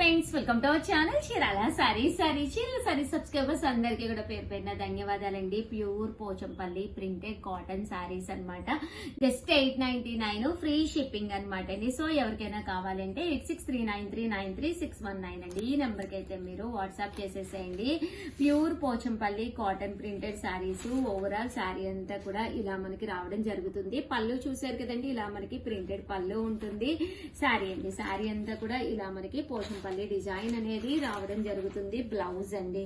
Friends, welcome to our channel Chirala sari subscribers అందరికీ కూడా పేరు పేరున ధన్యవాదాలండి. Pure Pochampally printed cotton saris అన్నమాట. జస్ట్ 899 ఫ్రీ షిప్పింగ్ అన్నమాట అండి. సో ఎవరికైనా కావాలంటే 8639393619 అండి. ఈ నెంబర్ కి అయితే మీరు వాట్సాప్ చేసేసేయండి. Pure Pochampally cotton printed saris overall sari అంతా కూడా ఇలా మనకి రావడం జరుగుతుంది. పళ్ళు చూసారు కదండి, ఇలా మనకి ప్రింటెడ్ పళ్ళు ఉంటుంది. సారీ అండి, సారీ అంతా కూడా ఇలా మనకి పోచంపల్లి డిజైన్ అనేది రావడం జరుగుతుంది. బ్లౌజ్ అండి,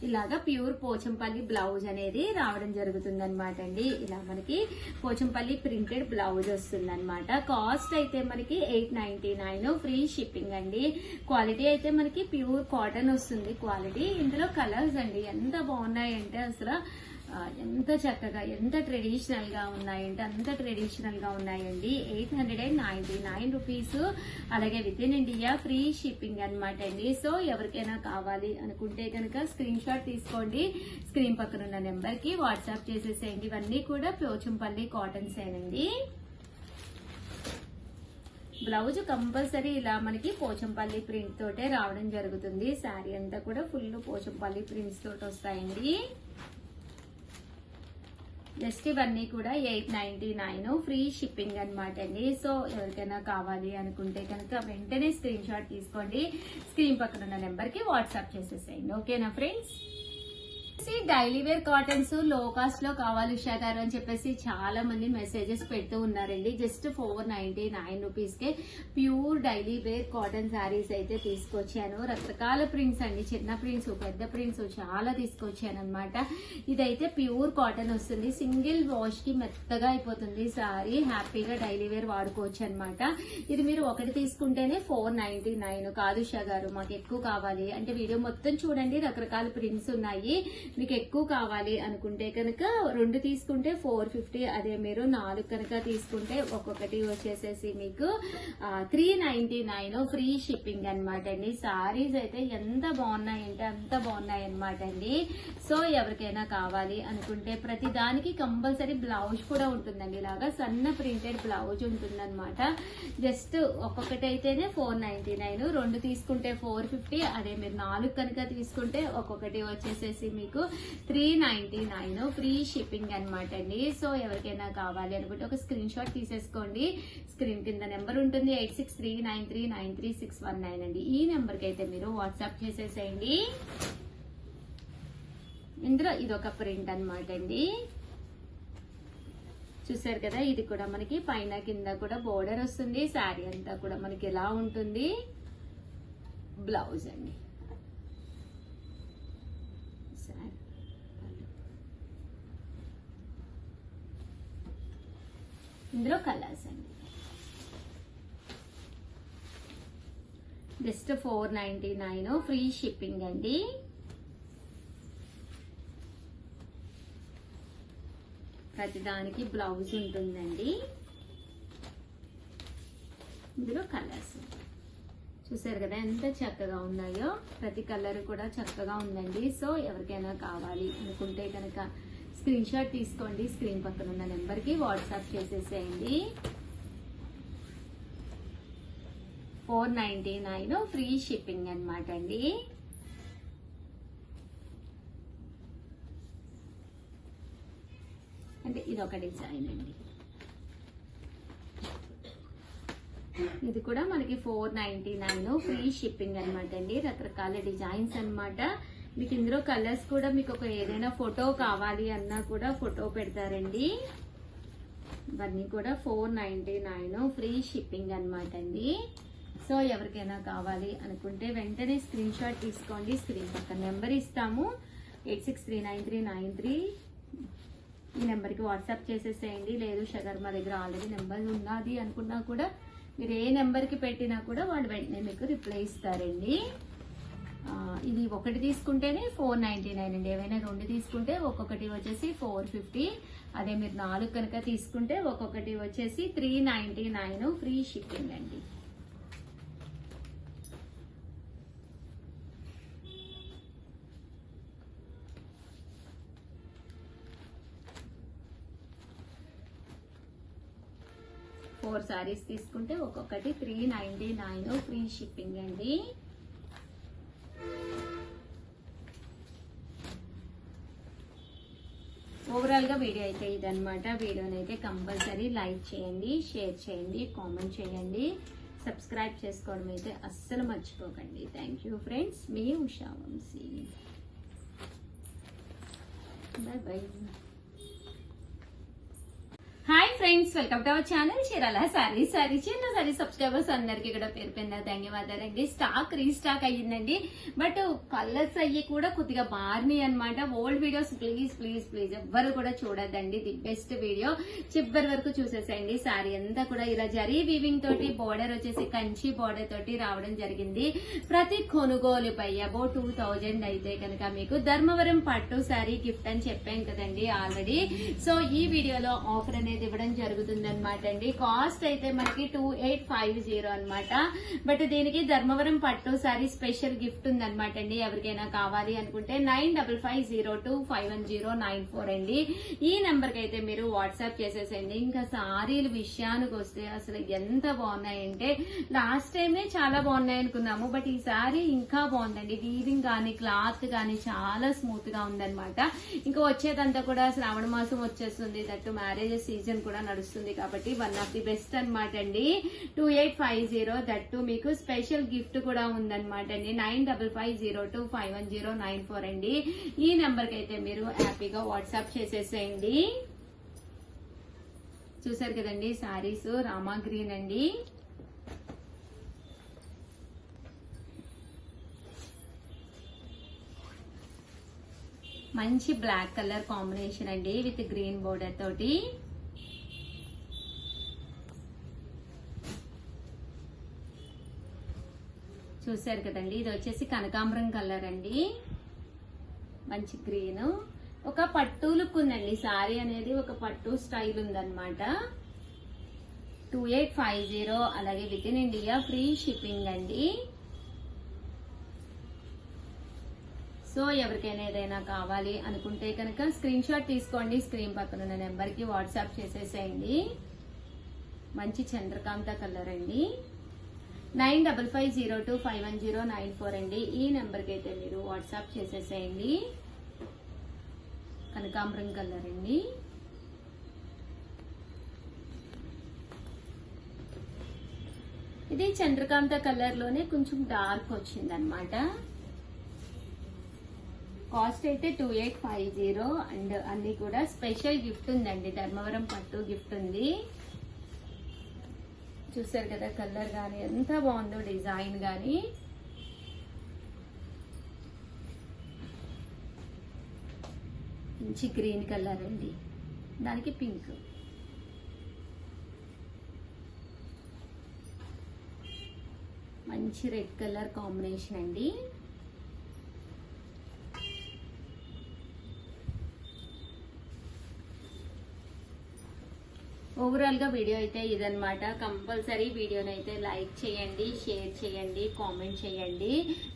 ఇలాగా ప్యూర్ పోచంపల్లి బ్లౌజ్ అనేది రావడం జరుగుతుంది అనమాట అండి. ఇలా మనకి పోచంపల్లి ప్రింటెడ్ బ్లౌజ్ వస్తుంది అనమాట. కాస్ట్ అయితే మనకి 899 ఫ్రీ షిప్పింగ్ అండి. క్వాలిటీ అయితే మనకి ప్యూర్ కాటన్ వస్తుంది క్వాలిటీ. ఇందులో కలర్స్ అండి ఎంత బాగున్నాయంటే అసలు ఎంత చక్కగా ఎంత ట్రెడిషనల్ గా ఉన్నాయంటే అంత ట్రెడిషనల్ గా ఉన్నాయండి. 899 రూపీస్, అలాగే with in India free shipping అనమాట అండి. సో ఎవరికైనా కావాలి అనుకుంటే కనుక స్క్రీన్ షాట్ తీసుకోండి, స్క్రీన్ పక్కన ఉన్న నెంబర్ కి వాట్సాప్ చేసేసేయండి. ఇవన్నీ కూడా పోచంపల్లి కాటన్స్ ఏనండి. బ్లౌజ్ కంపల్సరీ ఇలా మనకి పోచంపల్లి ప్రింట్ తోటే రావడం జరుగుతుంది. శారీ అంతా కూడా ఫుల్ పోచంపల్లి ప్రింట్స్ తోటి వస్తాయండి. జస్ట్ ఇవన్నీ కూడా 899 ఫ్రీ షిప్పింగ్ అనమాట అండి. సో ఎవరికైనా కావాలి అనుకుంటే కనుక వెంటనే స్క్రీన్ షాట్ తీసుకోండి, స్క్రీన్ పక్కన ఉన్న నెంబర్ కి వాట్సాప్ చేసేసేయండి. ఓకేనా ఫ్రెండ్స్? డైలీ వేర్ కాటన్స్ లో కాస్ట్ లో కావాలి ఉషా గారు అని చెప్పేసి చాలా మంది మెసేజెస్ పెడుతూ ఉన్నారండి. జస్ట్ 499 రూపీస్ కే pure daily wear cotton saris అయితే తీసుకొచ్చాను. రకరకాల ప్రింట్స్ అండి, చిన్న ప్రింట్స్ పెద్ద ప్రింట్స్ చాలా తీసుకొచ్చాను అనమాట. ఇదైతే ప్యూర్ కాటన్ వస్తుంది. సింగిల్ వాష్ కి మెత్తగా అయిపోతుంది సారీ. హ్యాపీగా డైలీ వేర్ వాడుకోవచ్చు అనమాట. ఇది మీరు ఒకటి తీసుకుంటేనే 499 కాదు ఉషా గారు, మాకు ఎక్కువ కావాలి అంటే వీడియో మొత్తం చూడండి, రకరకాల ప్రింట్స్ ఉన్నాయి. మీకు ఎక్కువ కావాలి అనుకుంటే కనుక 2 తీసుకుంటే 450, అదే మీరు 4 కనుక తీసుకుంటే ఒక్కొక్కటి వచ్చేసేసి మీకు 399 ఫ్రీ షిప్పింగ్ అనమాట అండి. సారీస్ అయితే ఎంత బాగున్నాయంటే అంత బాగున్నాయి అనమాట అండి. సో ఎవరికైనా కావాలి అనుకుంటే ప్రతి దానికి కంపల్సరీ బ్లౌజ్ కూడా ఉంటుందండి. ఇలాగా సన్న ప్రింటెడ్ బ్లౌజ్ ఉంటుందన్నమాట. జస్ట్ ఒక్కొక్కటి అయితేనే 499, 2 తీసుకుంటే 450, అదే మీరు 4 కనుక తీసుకుంటే ఒక్కొక్కటి వచ్చేసేసి మీకు 399 ఫ్రీ షిప్పింగ్ అనమాట అండి. సో ఎవరికైనా కావాలి అనుకుంటే ఒక స్క్రీన్ షాట్ తీసేసుకోండి. స్క్రీన్ కింద నెంబర్ ఉంటుంది 8639393619 అండి. ఈ నెంబర్ కి అయితే మీరు వాట్సాప్ చేసేసేయండి. ఇందులో ఇదొక ప్రింట్ అనమాట అండి. చూసారు కదా, ఇది కూడా మనకి పైన కింద కూడా బోర్డర్ వస్తుంది. శారీ అంతా కూడా మనకి ఎలా ఉంటుంది, బ్లౌజ్ అండి. ఇందులో కలర్స్ అండి. జస్ట్ 499 ఫ్రీ షిప్పింగ్ అండి. ప్రతిదానికి బ్లౌజ్ ఉంటుందండి. ఇందులో కలర్స్ చూసారు కదా ఎంత చక్కగా ఉన్నాయో, ప్రతి కలర్ కూడా చక్కగా ఉందండి. సో ఎవరికైనా కావాలి అనుకుంటే కనుక స్క్రీన్ షాట్ తీసుకోండి, స్క్రీన్ పక్కన ఉన్న నెంబర్ కి వాట్సాప్ చేసేసేయండి. 499 ఫ్రీ షిప్పింగ్ అనమాట అండి. అంటే ఇదొక డిజైన్ అండి. ఇది కూడా మనకి 499 ఫ్రీ షిప్పింగ్ అనమాట అండి. రకరకాల డిజైన్స్ అనమాట. మీకు ఇందులో కలర్స్ కూడా మీకు ఒక ఏదైనా ఫోటో కావాలి అన్నా కూడా ఫోటో పెడతారండి. ఇవన్నీ కూడా 499 ఫ్రీ షిప్పింగ్ అనమాట అండి. సో ఎవరికైనా కావాలి అనుకుంటే వెంటనే స్క్రీన్ షాట్ తీసుకోండి, స్క్రీన్ పక్కన నెంబర్ ఇస్తాము 86393936 ఈ నెంబర్కి వాట్సాప్ చేసేసేయండి. లేదు షగర్ మా దగ్గర ఆల్రెడీ నెంబర్ ఉన్నది అనుకున్నా కూడా మీరు ఏ నెంబర్కి పెట్టినా కూడా వాళ్ళు వెంటనే మీకు రిప్లై ఇస్తారండి. ఇది ఒకటి తీసుకుంటేనే 499 అండి. ఏవైనా 2 తీసుకుంటే ఒక్కొక్కటి వచ్చేసి 450, అదే మీరు 4 కనుక తీసుకుంటే ఒక్కొక్కటి వచ్చేసి 399 ఫ్రీ షిప్పింగ్ అండి. 4 సారీస్ తీసుకుంటే ఒక్కొక్కటి 399 ఫ్రీ షిప్పింగ్ అండి. ఓవరాల్ గా వీడియో అయితే ఇదనమాట. వీడియోని అయితే కంపల్సరీ లైక్ చేయండి, షేర్ చేయండి, కామెంట్ చేయండి, సబ్స్క్రైబ్ చేసుకోవడం అయితే అస్సలు మర్చిపోకండి. థ్యాంక్ యూ ఫ్రెండ్స్, మీ Usha Vamsi. Bye bye. Hi friends, welcome to our channel Chirala sari చిన్న సారీ సబ్స్క్రైబర్స్ అందరికి కూడా పేరు పేరున ధన్యవాదాలండి. స్టాక్ రీస్టాక్ అయ్యిందండి, బట్ కలర్స్ అయ్యి కూడా కొద్దిగా మారినాయి అనమాట. Old videos please please please ఎవ్వరు కూడా చూడద్దండి. ది బెస్ట్ వీడియో చివరి వరకు చూసేసేయండి. సారీ అంతా కూడా ఇలా జరీ వీవింగ్ తోటి బోర్డర్ వచ్చేసి కంచి బోర్డర్ తోటి రావడం జరిగింది. ప్రతి కొనుగోలుపై అబౌట్ 2000 అయితే కనుక మీకు ధర్మవరం పట్టు సారీ గిఫ్ట్ అని చెప్పాం కదండి ఆల్రెడీ. సో ఈ వీడియోలో ఆఫర్ అనేది ఇవ్వడం జరుగుతుంది అనమాట అండి. కాస్ట్ అయితే మనకి 2850 అనమాట. బట్ దీనికి ధర్మవరం పట్టు సారీ స్పెషల్ గిఫ్ట్ ఉంది అనమాట అండి. ఎవరికైనా కావాలి అనుకుంటే 9550251094 అండి. ఈ నెంబర్ కి అయితే మీరు వాట్సాప్ చేసేసండి. ఇంకా సారీల విషయానికి వస్తే అసలు ఎంత బాగున్నాయంటే లాస్ట్ టైమే చాలా బాగున్నాయి అనుకున్నాము, బట్ ఈ సారీ ఇంకా బాగుందండి. వీవింగ్ కానీ క్లాత్ కానీ చాలా స్మూత్ గా ఉందన్నమాట. ఇంకా వచ్చేదంతా కూడా శ్రావణ మాసం వచ్చేస్తుంది, దట్టు మ్యారేజ్ సీజన్ కూడా నడుస్తుంది కాబట్టి వన్ ఆఫ్ ది బెస్ట్ అనమాట అండి. 2850 దట్టు మీకు స్పెషల్ గిఫ్ట్ కూడా ఉందన్నమాట అండి. 9550251094 అండి. ఈ నెంబర్ కి అయితే మీరు హ్యాపీగా వాట్సాప్ చేసేసేయండి. చూసారు కదండి సారీస్ రామా గ్రీన్ అండి. మంచి బ్లాక్ కలర్ కాంబినేషన్ అండి విత్ గ్రీన్ బోర్డర్ తోటి. చూసారు కదండి, ఇది వచ్చేసి కనకాంబరం కలర్ అండి. మంచి గ్రీన్, ఒక పట్టు లుక్ ఉందండి. సారీ అనేది ఒక పట్టు స్టైల్ ఉందన్నమాట. 2850 అలాగే with in India free shipping అండి. సో ఎవరికైనా ఏదైనా కావాలి అనుకుంటే కనుక స్క్రీన్ షాట్ తీసుకోండి. స్క్రీన్ పక్కన ఉన్న నెంబర్ కి వాట్సాప్ చేసేసేయండి. మంచి చంద్రకాంత కలర్ అండి. 9550251094 అండి. ఈ నెంబర్ కి అయితే మీరు వాట్సాప్ చేసేసేయండి. కనకాంబరం కలర్ అండి. ఇది చంద్రకాంత కలర్ లోనే కొంచెం డార్క్ వచ్చింది అనమాట. కాస్ట్ అయితే 2850 అండ్ అన్ని కూడా స్పెషల్ గిఫ్ట్ ఉందండి. ధర్మవరం పట్టు గిఫ్ట్ ఉంది. చూసారు కదా కలర్ గానీ ఎంత బాగుందో, డిజైన్ గానీ. మంచి గ్రీన్ కలర్ అండి, దానికి పింక్. మంచి రెడ్ కలర్ కాంబినేషన్ అండి. ఓవరాల్ గా వీడియో అయితే ఇదనమాట. కంపల్సరీ వీడియోని అయితే లైక్ చేయండి, షేర్ చేయండి, కామెంట్ చేయండి,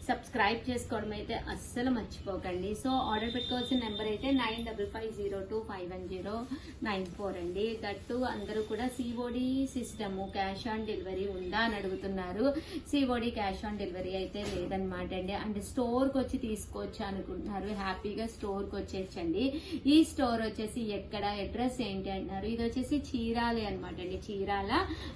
సబ్స్క్రైబ్ చేసుకోవడం అయితే అస్సలు మర్చిపోకండి. సో ఆర్డర్ పెట్టుకోవాల్సిన నెంబర్ అయితే 9550251094 అండి. దట్టు అందరూ కూడా COD system cash on delivery ఉందా అని అడుగుతున్నారు. సిఓడి క్యాష్ ఆన్ డెలివరీ అయితే లేదనమాట అండి. అంటే స్టోర్ కి వచ్చి తీసుకోవచ్చు అనుకుంటున్నారు, హ్యాపీగా స్టోర్ కి వచ్చేసండి. ఈ స్టోర్ వచ్చేసి ఎక్కడ, అడ్రస్ ఏంటి అంటున్నారు. ఇది వచ్చేసి చీరాలే అనమాట అండి. చీరాల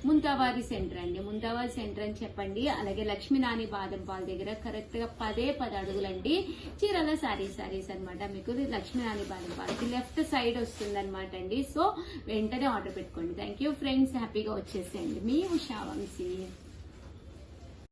ముంతావారి సెంటర్ అండి. ముంతావారి సెంటర్ అని చెప్పండి. అలాగే లక్ష్మీనాని బాదం పాల్ దగ్గర కరెక్ట్ గా 10 అడుగులండి. చీరాల సారీస్ అనమాట. మీకు లక్ష్మీనాని బాదం పాల్ లెఫ్ట్ సైడ్ వస్తుంది అనమాట అండి. సో వెంటనే ఆర్డర్ పెట్టుకోండి. థ్యాంక్ యూ ఫ్రెండ్స్, హ్యాపీగా వచ్చేసేయండి. మీ ఉషా వంశీ.